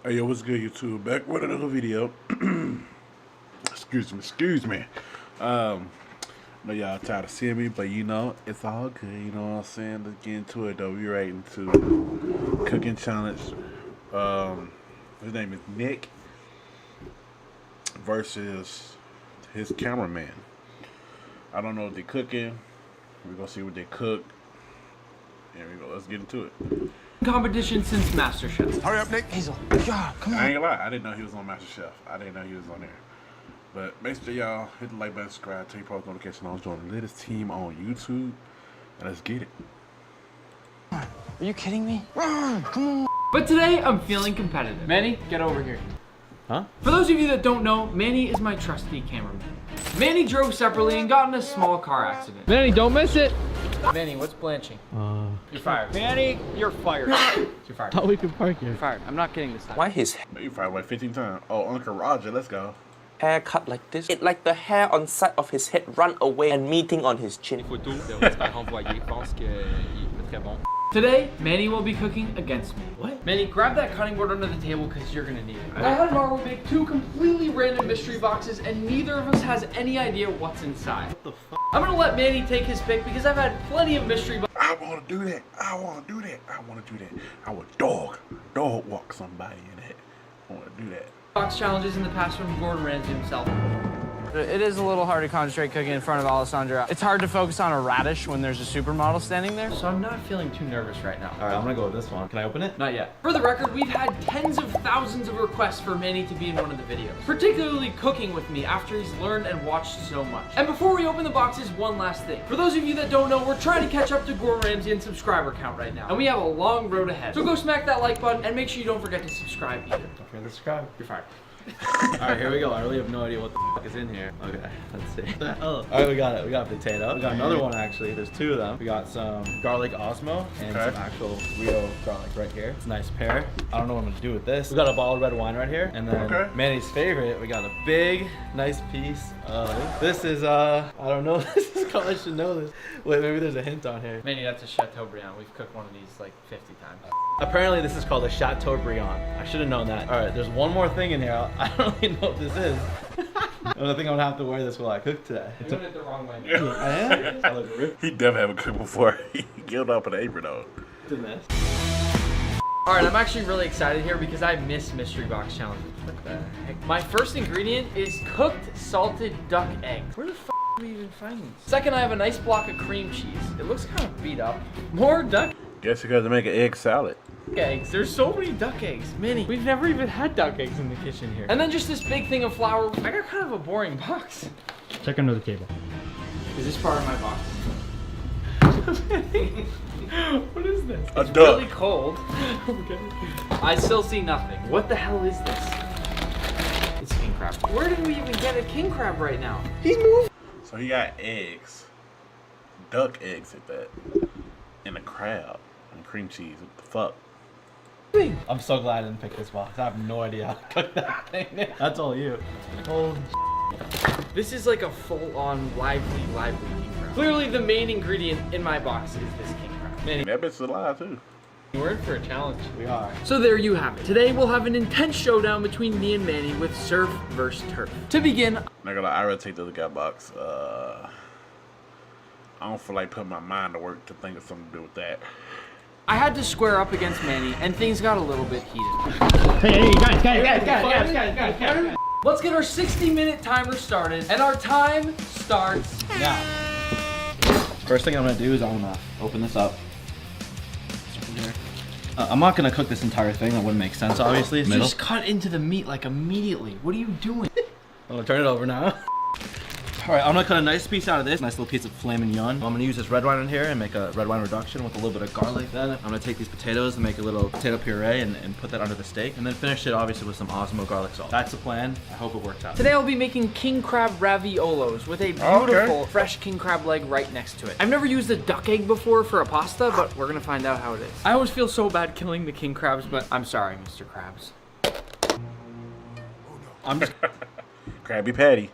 Hey, yo, what's good, YouTube? Back with another video. excuse me. I know y'all tired of seeing me, but you know, it's all good. You know what I'm saying? Let's get into it, though. We're right into cooking challenge. His name is Nick versus his cameraman. I don't know if they're cooking. We're gonna see what they cook. Here we go. Let's get into it. Competition since MasterChef. Hurry up, Nick. Hazel, yeah, come on. I ain't gonna lie, I didn't know he was on MasterChef. I didn't know he was on there. But make sure y'all hit the like button, subscribe, turn your post notification on, join the latest team on YouTube, and let's get it. Are you kidding me? Come on. But today I'm feeling competitive. Manny, get over here. Huh? For those of you that don't know, Manny is my trusty cameraman. Manny drove separately and got in a small car accident. Manny, don't miss it. Manny, what's blanching? You're fired. Manny, you're fired. You're fired. Thought we could park here. You're fired. I'm not kidding this time. Why his You fired like 15 times. Oh, Uncle Roger, let's go. hair cut like this? It like the hair on side of his head run away and meeting on his chin. Today, Manny will be cooking against me. What? Manny, grab that cutting board under the table because you're gonna need it. I had Marvel make 2 completely random mystery boxes and neither of us has any idea what's inside. What the fuck? I'm gonna let Manny take his pick because I've had plenty of mystery boxes. I want to do that. I want to do that. I want to do that. I would dog walk somebody in that. I want to do that. Box challenges in the past from Gordon Ramsay himself. It is a little hard to concentrate cooking in front of Alessandra. It's hard to focus on a radish when there's a supermodel standing there. So I'm not feeling too nervous right now. All right, I'm gonna go with this one. Can I open it? Not yet. For the record, we've had tens of thousands of requests for Manny to be in one of the videos, particularly cooking with me after he's learned and watched so much. And before we open the boxes, one last thing. For those of you that don't know, we're trying to catch up to Gordon Ramsay in subscriber count right now, and we have a long road ahead. So go smack that like button and make sure you don't forget to subscribe either. Don't forget to subscribe. You're fired. All right, here we go. I really have no idea what the fuck is in here. Okay, let's see. Oh, all right, we got it. We got potato. We got another one actually. There's 2 of them. We got some garlic Osmo and some actual real garlic right here. It's a nice pair. I don't know what I'm gonna do with this. We got a bottle of red wine right here, and then Manny's favorite. We got a big, nice piece of. This is I don't know. This is called. I should know this. Wait, maybe there's a hint on here. Manny, that's a Chateaubriand. We've cooked one of these like 50 times. Apparently this is called a Chateaubriand. I should have known that. All right, there's one more thing in here. I don't really know what this is. I think I'm gonna have to wear this while I cook today. You're doing it the wrong way. I am? I look ripped. He definitely haven't cooked before. He killed up an apron though. It's a mess. All right, I'm actually really excited here because I miss mystery box challenges. What the heck? My first ingredient is cooked salted duck eggs. Where the f do we even find these? Second, I have a nice block of cream cheese. It looks kind of beat up. More duck Guess you got to make an egg salad. eggs. There's so many duck eggs. Many. We've never even had duck eggs in the kitchen here. And then just this big thing of flour. I got kind of a boring box. Check under the table. Is this part of my box? What is this? A It's duck. really cold. Okay. I still see nothing. What the hell is this? It's king crab. Where did we even get a king crab right now? He's moving. So he got eggs, duck eggs at that, and a crab and cream cheese. What the fuck? I'm so glad I didn't pick this box. I have no idea how to cook that thing. That's all you. Holy This is like a full-on lively king crab. Clearly the main ingredient in my box is this king crab. Manny, That bitch is alive too. we're in for a challenge. we are. So there you have it. Today we'll have an intense showdown between me and Manny with surf versus turf. To begin, Not gonna lie, I rather take the other guy box. I don't feel like putting my mind to work to think of something to do with that. I had to square up against Manny and things got a little bit heated. Hey, guys. Let's get our 60-minute timer started, and our time starts Now, first thing I'm gonna do is I'm gonna open this up. I'm not gonna cook this entire thing. That wouldn't make sense, obviously. Just cut into the meat like immediately. What are you doing? I'm gonna turn it over now. All right, I'm gonna cut a nice piece out of this. Nice little piece of filet mignon. I'm gonna use this red wine in here and make a red wine reduction with a little bit of garlic. Then I'm gonna take these potatoes and make a little potato puree and put that under the steak. And then finish it obviously with some Osmo garlic salt. That's the plan. I hope it works out. Today I'll be making king crab raviolos with a beautiful fresh king crab leg right next to it. I've never used a duck egg before for a pasta, but we're gonna find out how it is. I always feel so bad killing the king crabs, but I'm sorry, Mr. Krabs. I'm just Krabby Patty.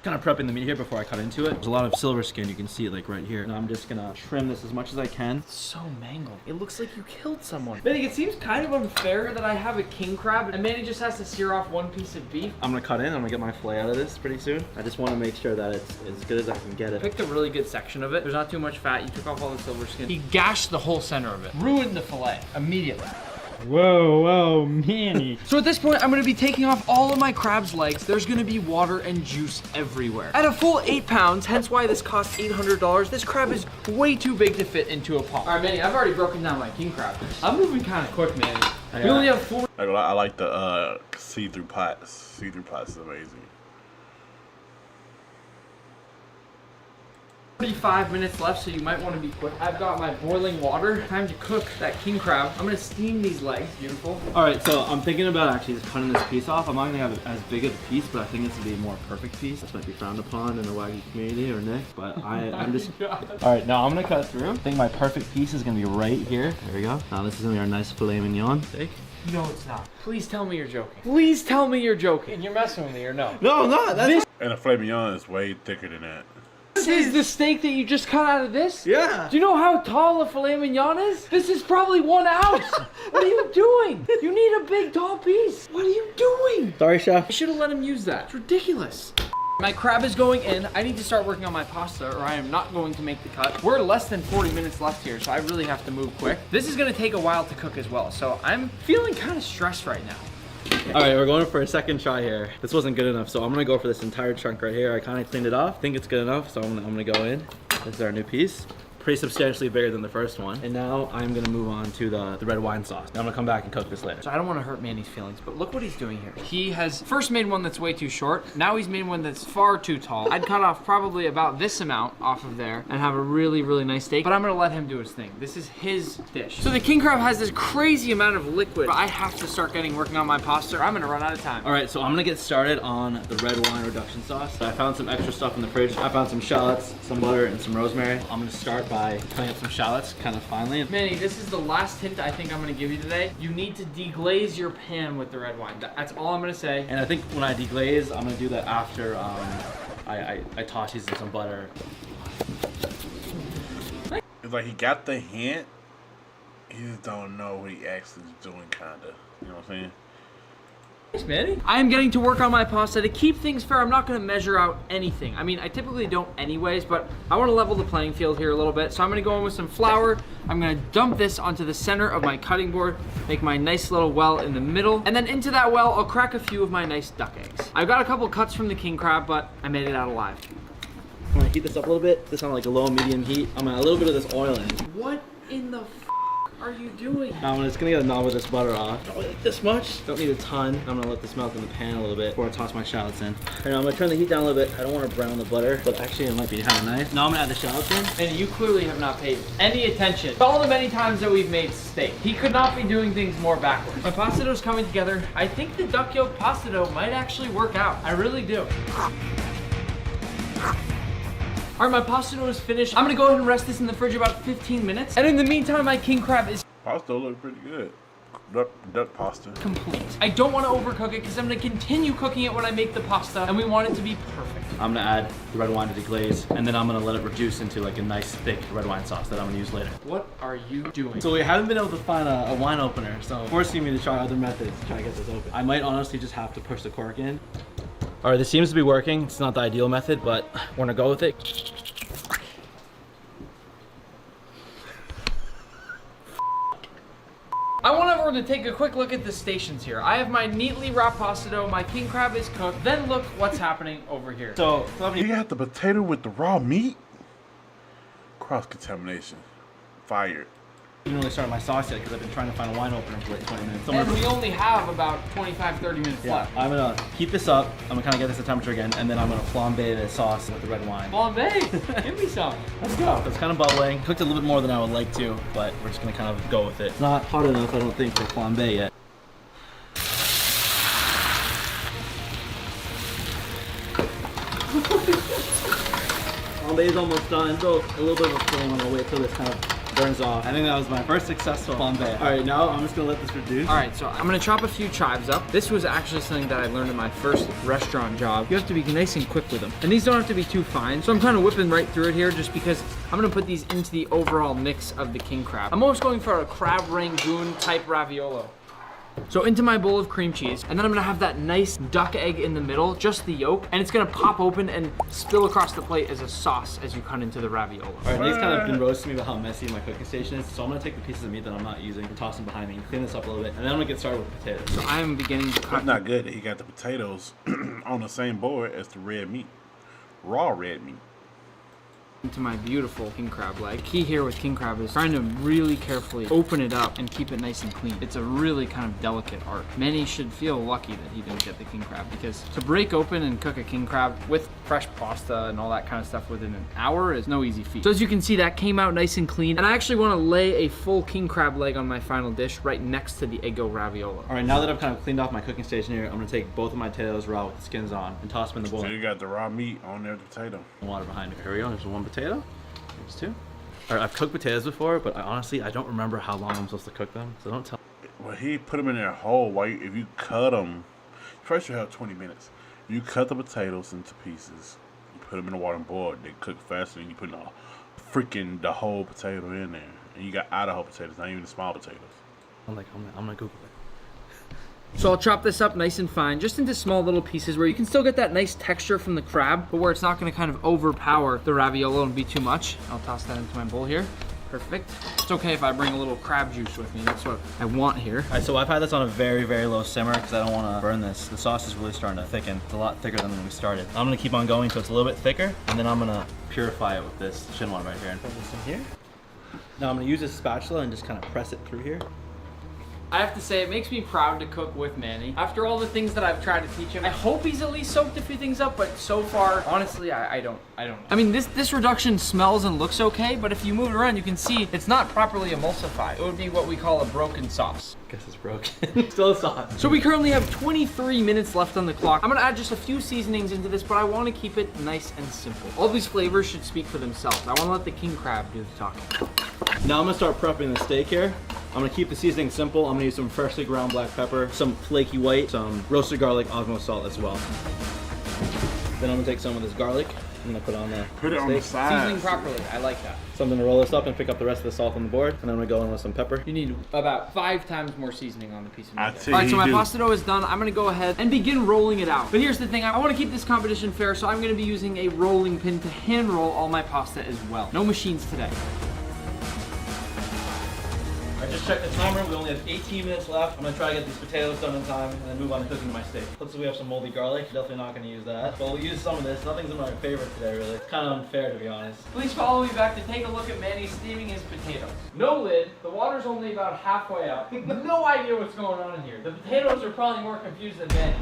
kind of prepping the meat here before I cut into it. There's a lot of silver skin. You can see it like right here. And I'm just gonna trim this as much as I can. So mangled. It looks like you killed someone. Manny, it seems kind of unfair that I have a king crab and Manny just has to sear off one piece of beef. I'm gonna cut in. I'm gonna get my fillet out of this pretty soon. I just want to make sure that it's as good as I can get it. Picked a really good section of it. There's not too much fat. You took off all the silver skin. He gashed the whole center of it. Ruined the fillet immediately. Whoa, Manny. So at this point, I'm gonna be taking off all of my crab's legs. There's gonna be water and juice everywhere. At a full 8 pounds, hence why this costs $800, this crab is way too big to fit into a pot. All right, Manny, I've already broken down my king crab. I'm moving kind of quick, Manny. We only have 4. I like the see-through pots. See-through pots is amazing. 45 minutes left, so you might want to be quick. I've got my boiling water. Time to cook that king crab. I'm gonna steam these legs. Beautiful. All right, so I'm thinking about actually just cutting this piece off. I'm not gonna have as big of a piece, but I think it's gonna be a more perfect piece. This might be frowned upon in the Wagyu community or Nick, but I'm just. All right, now I'm gonna cut through. I think my perfect piece is gonna be right here. There we go. Now this is gonna be our nice filet mignon steak. No, it's not. Please tell me you're joking. Please tell me you're joking. And you're messing with me or no? No, I'm not. That's And the filet mignon is way thicker than that. This is the steak that you just cut out of this? Yeah. Do you know how tall a filet mignon is? This is probably 1 ounce. What are you doing? You need a big, tall piece. What are you doing? Sorry, chef. I should have let him use that. It's ridiculous. My crab is going in. I need to start working on my pasta or I am not going to make the cut. We're less than 40 minutes left here, so I really have to move quick. This is gonna take a while to cook as well, so I'm feeling kind of stressed right now. All right, we're going for a second try here. This wasn't good enough, so I'm gonna go for this entire chunk right here. I kind of cleaned it off. I think it's good enough, so I'm gonna go in. This is our new piece. Pretty substantially bigger than the first one. And now I'm gonna move on to the red wine sauce. Now I'm gonna come back and cook this later. So I don't want to hurt Manny's feelings, but look what he's doing here. He has first made one that's way too short. Now he's made one that's far too tall. I'd cut off probably about this amount off of there and have a really, really nice steak, but I'm gonna let him do his thing. This is his dish. So the king crab has this crazy amount of liquid. I have to start working on my pasta or I'm gonna run out of time. All right, so I'm gonna get started on the red wine reduction sauce. So I found some extra stuff in the fridge. I found some shallots, some butter, and some rosemary. I'm gonna start by cutting up some shallots kind of finely. Manny, this is the last hint I think I'm gonna give you today. You need to deglaze your pan with the red wine. That's all I'm gonna say. And I think when I deglaze, I'm gonna do that after I toss these in some butter. It's like he got the hint. He just don't know what he actually is doing, kinda. You know what I'm saying? Thanks, Manny. I am getting to work on my pasta. To keep things fair, I'm not gonna measure out anything. I mean, I typically don't anyways, but I wanna level the playing field here a little bit. So I'm gonna go in with some flour. I'm gonna dump this onto the center of my cutting board, make my nice little well in the middle, and then into that well, I'll crack a few of my nice duck eggs. I've got a couple cuts from the king crab, but I made it out alive. I'm gonna heat this up a little bit. This on like a low medium heat. I'm gonna add a little bit of this oil in. What in the are you doing? Now I'm just gonna get a knob of this butter off. Probably like this much. Don't need a ton. I'm gonna let this melt in the pan a little bit before I toss my shallots in. And I'm gonna turn the heat down a little bit. I don't want to brown the butter, but actually it might be kind of nice. Now I'm gonna add the shallots in. And you clearly have not paid any attention to all the many times that we've made steak. He could not be doing things more backwards. My pasta dough's coming together. I think the duck yolk pasta dough might actually work out. I really do. All right, my pasta dough is finished. I'm gonna go ahead and rest this in the fridge about 15 minutes. And in the meantime, my king crab is Pasta look pretty good. Duck pasta. complete. I don't want to overcook it because I'm gonna continue cooking it when I make the pasta, and we want it to be perfect. I'm gonna add the red wine to deglaze, and then I'm gonna let it reduce into like a nice thick red wine sauce that I'm gonna use later. What are you doing? So we haven't been able to find a wine opener, so forcing me to try other methods to try to get this open. I might honestly just have to push the cork in. All right, this seems to be working. It's not the ideal method, but we're gonna go with it. I want everyone to take a quick look at the stations here. I have my neatly wrapped pasta dough, my king crab is cooked. Then look what's happening over here. So, You got the potato with the raw meat? Cross-contamination. Fired. I didn't really start my sauce yet because I've been trying to find a wine opener for like 20 minutes. And we only have about 25, 30 minutes left. I'm gonna heat this up. I'm gonna kind of get this to temperature again, and then I'm gonna flambe the sauce with the red wine. Flambe, give me some. Let's go. So it's kind of bubbling. Cooked a little bit more than I would like to, but we're just gonna kind of go with it. It's not hot enough, I don't think, for flambe yet. Flambe is almost done. So a little bit of a flame. I'm gonna wait till this kind of burns off. I think that was my first successful flambe. All right, now I'm just gonna let this reduce. All right, so I'm gonna chop a few chives up. This was actually something that I learned in my first restaurant job. You have to be nice and quick with them. And these don't have to be too fine. So I'm kind of whipping right through it here just because I'm gonna put these into the overall mix of the king crab. I'm always going for a crab rangoon type raviolo. So into my bowl of cream cheese, and then I'm gonna have that nice duck egg in the middle, just the yolk, and it's gonna pop open and spill across the plate as a sauce as you cut into the raviolo. All right, Nate's kind of been roasting me about how messy my cooking station is, so I'm gonna take the pieces of meat that I'm not using and toss them behind me and clean this up a little bit, and then I'm gonna get started with potatoes. So I am beginning to cut. It's not good that he got the potatoes on the same board as the red meat, raw red meat. Into my beautiful king crab leg. Key here with king crab is trying to really carefully open it up and keep it nice and clean. It's a really kind of delicate art. Manny should feel lucky that he didn't get the king crab, because to break open and cook a king crab with fresh pasta and all that kind of stuff within an hour is no easy feat. So as you can see, that came out nice and clean, and I actually want to lay a full king crab leg on my final dish right next to the Eggo raviolo. All right, now that I've kind of cleaned off my cooking station here, I'm gonna take both of my potatoes raw with the skins on and toss them in the bowl. So you got the raw meat on there, the potato. Water behind me. Here we go. There's one potato. There's two. All right, I've cooked potatoes before, but honestly, I don't remember how long I'm supposed to cook them, so don't tell. Well, he put them in there whole. Why? If you cut them, first you have 20 minutes. You cut the potatoes into pieces. You put them in the water and boil. They cook faster than you put the whole potato in there. And you got Idaho potatoes, not even the small potatoes. I'm gonna Google it. So I'll chop this up nice and fine, just into small little pieces where you can still get that nice texture from the crab, but where it's not gonna kind of overpower the raviolo and be too much. I'll toss that into my bowl here. Perfect. It's okay if I bring a little crab juice with me. That's what I want here. All right, so I've had this on a very, very low simmer because I don't want to burn this. The sauce is really starting to thicken. It's a lot thicker than when we started. I'm gonna keep on going so it's a little bit thicker, and then I'm gonna purify it with this chinois right here and put this in here. Now I'm gonna use this spatula and just kind of press it through here. I have to say, it makes me proud to cook with Manny. After all the things that I've tried to teach him, I hope he's at least soaked a few things up, but so far, honestly, I don't know. I mean, this reduction smells and looks okay, but if you move it around, you can see it's not properly emulsified. It would be what we call a broken sauce. Guess it's broken. Still a sauce. So we currently have 23 minutes left on the clock. I'm gonna add just a few seasonings into this, but I wanna keep it nice and simple. All these flavors should speak for themselves. I wanna let the king crab do the talking. Now I'm gonna start prepping the steak here. I'm gonna keep the seasoning simple. I'm gonna use some freshly ground black pepper, some flaky white, some roasted garlic, Osmo salt as well. Then I'm gonna take some of this garlic. I'm gonna put on the Put it on the side. Seasoning properly, I like that. So I'm gonna roll this up and pick up the rest of the salt on the board. And I'm gonna go in with some pepper. You need about 5 times more seasoning on the piece of meat. I All tell right, you so my do. pasta dough is done. I'm gonna go ahead and begin rolling it out. But here's the thing, I wanna keep this competition fair, so I'm gonna be using a rolling pin to hand roll all my pasta as well. No machines today. I just checked the timer. We only have 18 minutes left. I'm gonna try to get these potatoes done in time and then move on to cooking my steak. Looks like we have some moldy garlic. Definitely not gonna use that. But we'll use some of this. Nothing's in my favorite today, really. It's kind of unfair, to be honest. Please follow me back to take a look at Manny steaming his potatoes. No lid, the water's only about halfway up. No idea what's going on in here. The potatoes are probably more confused than Manny.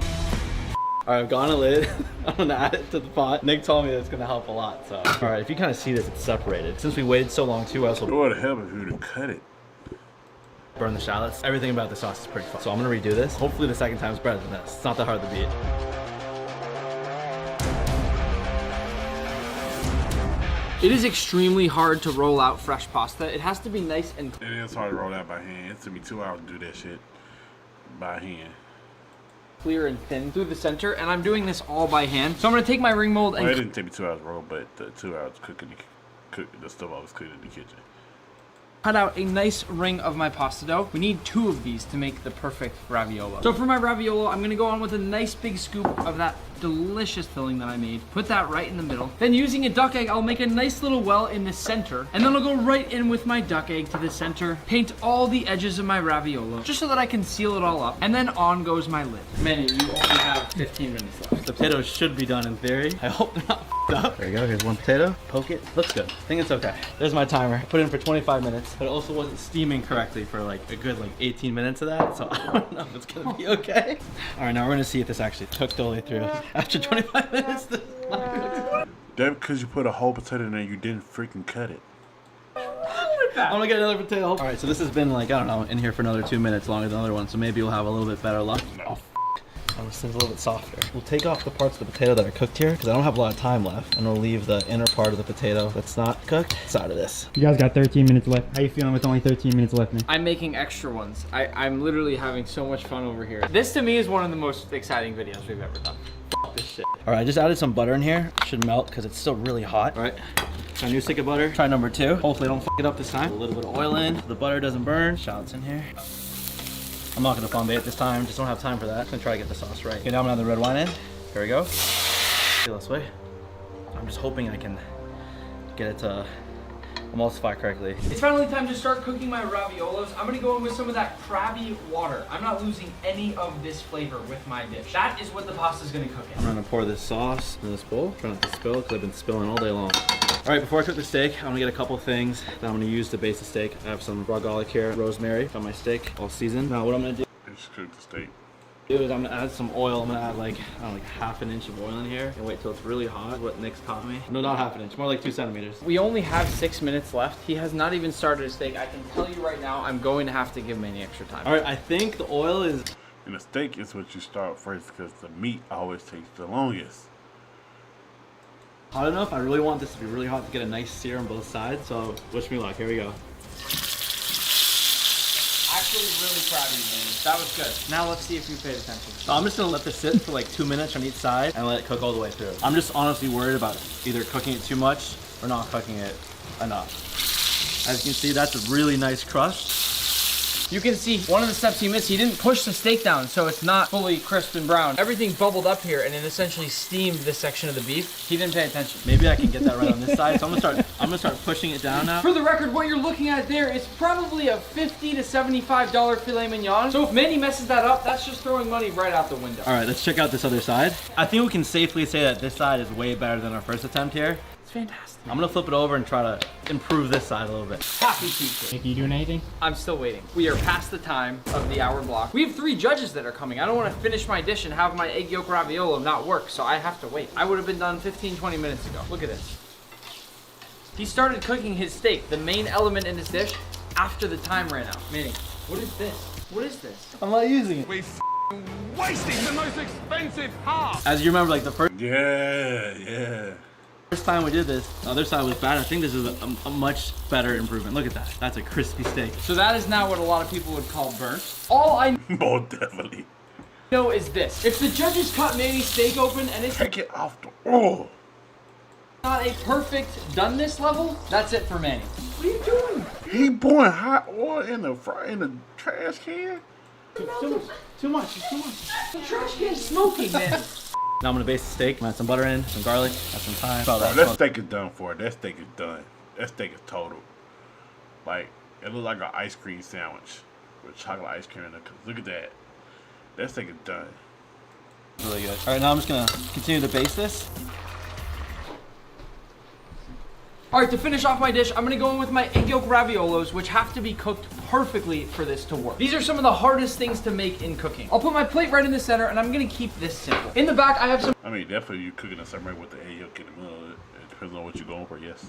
All right, I've got a lid. I'm gonna add it to the pot. Nick told me that it's gonna help a lot, so. All right, if you kind of see this, it's separated. Since we waited so long too, I also It would help if you would cut it. burn the shallots. Everything about the sauce is pretty fun. So I'm gonna redo this. Hopefully the second time is better than this. It's not that hard to beat. It is extremely hard to roll out fresh pasta. It has to be nice and It is hard to roll that by hand. It took me 2 hours to do that shit by hand. clear and thin through the center, and I'm doing this all by hand. So I'm gonna take my ring mold and Well, it didn't take me 2 hours to roll, but 2 hours cooking the stuff I was cooking in the kitchen. cut out a nice ring of my pasta dough. We need 2 of these to make the perfect raviolo. So for my raviolo, I'm gonna go on with a nice big scoop of that delicious filling that I made. Put that right in the middle. Then using a duck egg, I'll make a nice little well in the center. And then I'll go right in with my duck egg to the center. Paint all the edges of my raviolo, just so that I can seal it all up. And then on goes my lid. Manny, you only have 15 minutes left. The potatoes should be done in theory. I hope they're not f***ed up. There you go, here's one potato. Poke it, looks good. I think it's okay. There's my timer. Put it in for 25 minutes, but it also wasn't steaming correctly for like a good 18 minutes of that, so I don't know if it's gonna be okay. All right, now we're gonna see if this actually cooked all the way through. After 25 minutes, this is not cooked. That because you put a whole potato in there, you didn't freaking cut it. I'm gonna get another potato. All right, so this has been I don't know, in here for another 2 minutes longer than the other one, so maybe we'll have a little bit better luck. No. This thing's a little bit softer. We'll take off the parts of the potato that are cooked here because I don't have a lot of time left, and we'll leave the inner part of the potato that's not cooked side of this. You guys got 13 minutes left. How you feeling with only 13 minutes left, man? I'm making extra ones. I'm literally having so much fun over here. This to me is one of the most exciting videos we've ever done. F this shit. All right, I just added some butter in here. It should melt because it's still really hot. All right, try a new stick of butter. Try number 2. Hopefully I don't f it up this time. A little bit of oil in. The butter doesn't burn. Shallots in here. I'm not gonna flambe it this time. Just don't have time for that. I'm gonna try to get the sauce right. Okay, now I'm gonna add the red wine in. Here we go. Feel this way. I'm just hoping I can get it to emulsify correctly. It's finally time to start cooking my raviolos. I'm gonna go in with some of that crabby water. I'm not losing any of this flavor with my dish. That is what the pasta's gonna cook in. I'm gonna pour this sauce in this bowl. Try not to spill because I've been spilling all day long. All right, before I cook the steak, I'm gonna get a couple things that I'm gonna use to base the steak. I have some raw garlic here, rosemary, got my steak all seasoned. Now what I'm gonna do Just cook the steak. is I'm gonna add some oil. I'm gonna add like, I don't know, like half an inch of oil in here and wait till it's really hot. What Nick's taught me. No, not half an inch, more like 2 centimeters. We only have 6 minutes left. He has not even started his steak. I can tell you right now, I'm going to have to give him any extra time. All right, I think the oil is, And the steak is what you start first because the meat always takes the longest. hot enough. I really want this to be really hot to get a nice sear on both sides. So wish me luck. Here we go. Actually, really proud of you, man. That was good. Now let's see if you paid attention. So I'm just gonna let this sit for like 2 minutes on each side and let it cook all the way through. I'm just honestly worried about either cooking it too much or not cooking it enough. As you can see, that's a really nice crust. You can see one of the steps he missed. He didn't push the steak down, so it's not fully crisp and brown. Everything bubbled up here, and it essentially steamed this section of the beef. He didn't pay attention. Maybe I can get that right on this side. So I'm gonna start pushing it down now. For the record, what you're looking at there is probably a $50 to $75 filet mignon. So if Manny messes that up, that's just throwing money right out the window. All right, let's check out this other side. I think we can safely say that this side is way better than our first attempt here. It's fantastic. I'm gonna flip it over and try to improve this side a little bit. Happy teacher. Nick, you doing anything? I'm still waiting. We are past the time of the hour block. We have 3 judges that are coming. I don't want to finish my dish and have my egg yolk raviolo not work, so I have to wait. I would have been done 15, 20 minutes ago. Look at this. He started cooking his steak, the main element in his dish, after the time ran out. Manny, what is this? What is this? I'm not using it. Wasting the most expensive part. As you remember, like the first Yeah. time we did this, the other side was bad. I think this is a much better improvement. Look at that. That's a crispy steak. So that is now what a lot of people would call burnt. All I Most definitely. know is this. If the judges cut Manny's steak open and it's Take it off the oil. not a perfect doneness level, that's it for Manny. What are you doing? He pouring hot oil in the trash can. Too much. It's too much. The trash can's smoking, man. Now I'm gonna baste the steak. I'm gonna add some butter in, some garlic, add some thyme. Bro, that steak is done for. That steak is done. That steak is total. Like, it looks like an ice cream sandwich with chocolate ice cream in it. Look at that. That steak is done. Really good. All right, now I'm just gonna continue to baste this. All right, to finish off my dish, I'm gonna go in with my egg yolk raviolos, which have to be cooked perfectly for this to work. These are some of the hardest things to make in cooking. I'll put my plate right in the center, and I'm gonna keep this simple. In the back, I have some I mean, definitely you cooking a summer with the egg yolk in the middle. It depends on what you're going for, yes.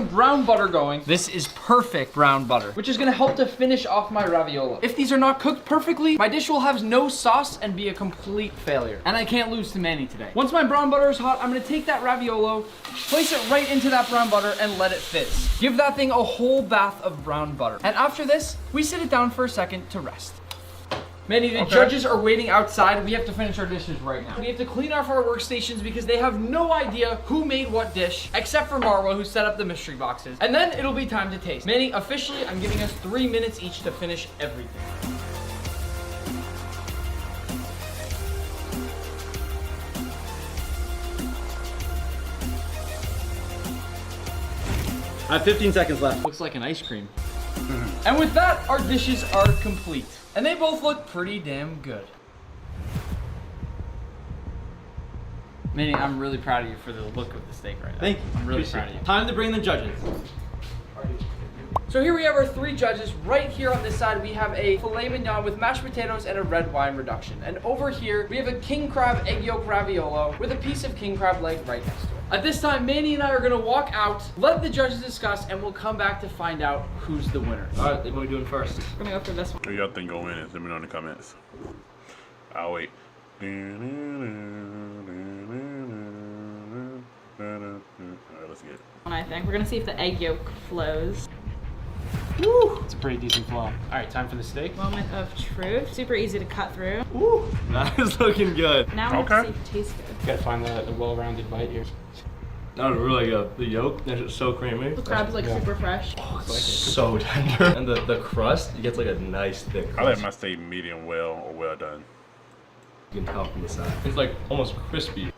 brown butter going. This is perfect brown butter, which is gonna help to finish off my raviolo. If these are not cooked perfectly, my dish will have no sauce and be a complete failure. And I can't lose to Manny today. Once my brown butter is hot, I'm gonna take that raviolo, place it right into that brown butter and let it fizz. Give that thing a whole bath of brown butter. And after this, we sit it down for a second to rest. Manny, the judges are waiting outside. We have to finish our dishes right now. We have to clean off our workstations because they have no idea who made what dish, except for Marwa, who set up the mystery boxes. And then it'll be time to taste. Manny, officially, I'm giving us 3 minutes each to finish everything. I have 15 seconds left. Looks like an ice cream. And with that, our dishes are complete. And they both look pretty damn good. Manny, I'm really proud of you for the look of the steak right now. Thank you. I'm really Appreciate proud of you. it. Time to bring the judges. So here we have our 3 judges. Right here on this side, we have a filet mignon with mashed potatoes and a red wine reduction. And over here, we have a king crab egg yolk raviolo with a piece of king crab leg right next to it. At this time, Manny and I are gonna walk out, let the judges discuss, and we'll come back to find out who's the winner. All right, what are we doing first? We're gonna go for this one. Who y'all think gonna win? Let me know in the comments. I'll wait. Alright, let's get it. I think we're gonna see if the egg yolk flows. Woo! It's a pretty decent flow. All right, time for the steak. Moment of truth. Super easy to cut through. Woo! That is looking good. Now we have Okay. to see if it tastes good. Gotta find the well-rounded bite here. That was really good. The yolk, that's just so creamy. The crab's like Yeah. super fresh. So tender. And the crust, it gets like a nice thick I like crust. my steak medium well or well done. You can tell from the side. It's like almost crispy.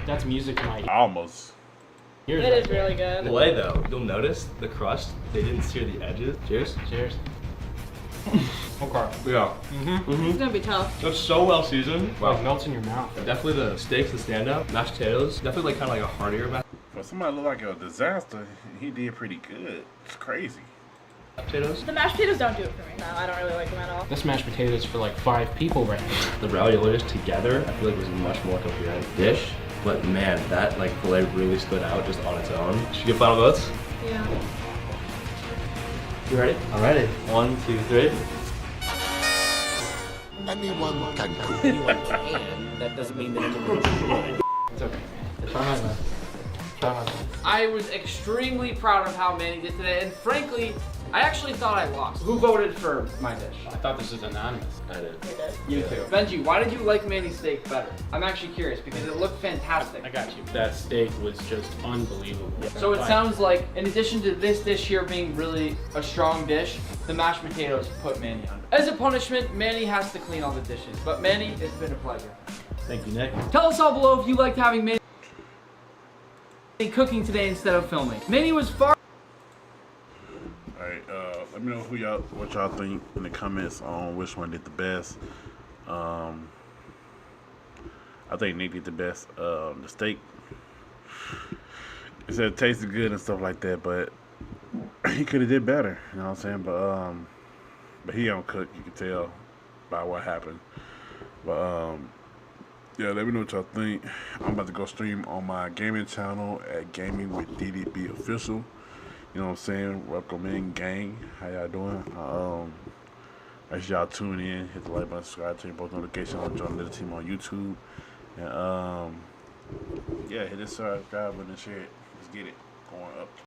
That's music to my Almost. ears. It right is there. really good. The way though, you'll notice the crust, they didn't sear the edges. Cheers. Cheers. Okay. Yeah. It's gonna be tough. It's so well seasoned. Wow, it melts in your mouth. Definitely the steaks, the standout. Mashed potatoes, definitely like kind of like a heartier mashed For somebody look like a disaster, he did pretty good. It's crazy. potatoes. The mashed potatoes don't do it for me. No, I don't really like them at all. This mashed potatoes for like 5 people right now. The raviolis together, I feel like was a much more coherent dish. But man, that like filet really stood out just on its own. Should we get final votes? Yeah. You ready? I'm ready. 1, 2, 3. Anyone can cook. Anyone can. That doesn't mean that anyone should. It's okay. Try my best. Try my best. I was extremely proud of how Manny did today, and frankly, I actually thought I lost. Who voted for my dish? I thought this was anonymous. I did. You too. Benji, why did you like Manny's steak better? I'm actually curious because it looked fantastic. I got you. That steak was just unbelievable. So it sounds like, in addition to this dish here being really a strong dish, the mashed potatoes put Manny under. As a punishment, Manny has to clean all the dishes. But Manny, it's been a pleasure. Thank you, Nick. Tell us all below if you liked having Manny cooking today instead of filming. Manny was far. Alright, let me know what y'all think in the comments on which one did the best. I think Nick did the best. The steak, it said it tasted good and stuff like that, but he could have did better. You know what I'm saying? But he don't cook. You can tell by what happened. But yeah, let me know what y'all think. I'm about to go stream on my gaming channel at Gaming with DDBOFFICIAL. You know what I'm saying? Welcome in, gang. How y'all doing? Make sure y'all tune in, hit the like button, subscribe, turn post notifications, and join the little team on YouTube. And yeah, hit the subscribe button and share it. Let's get it going up.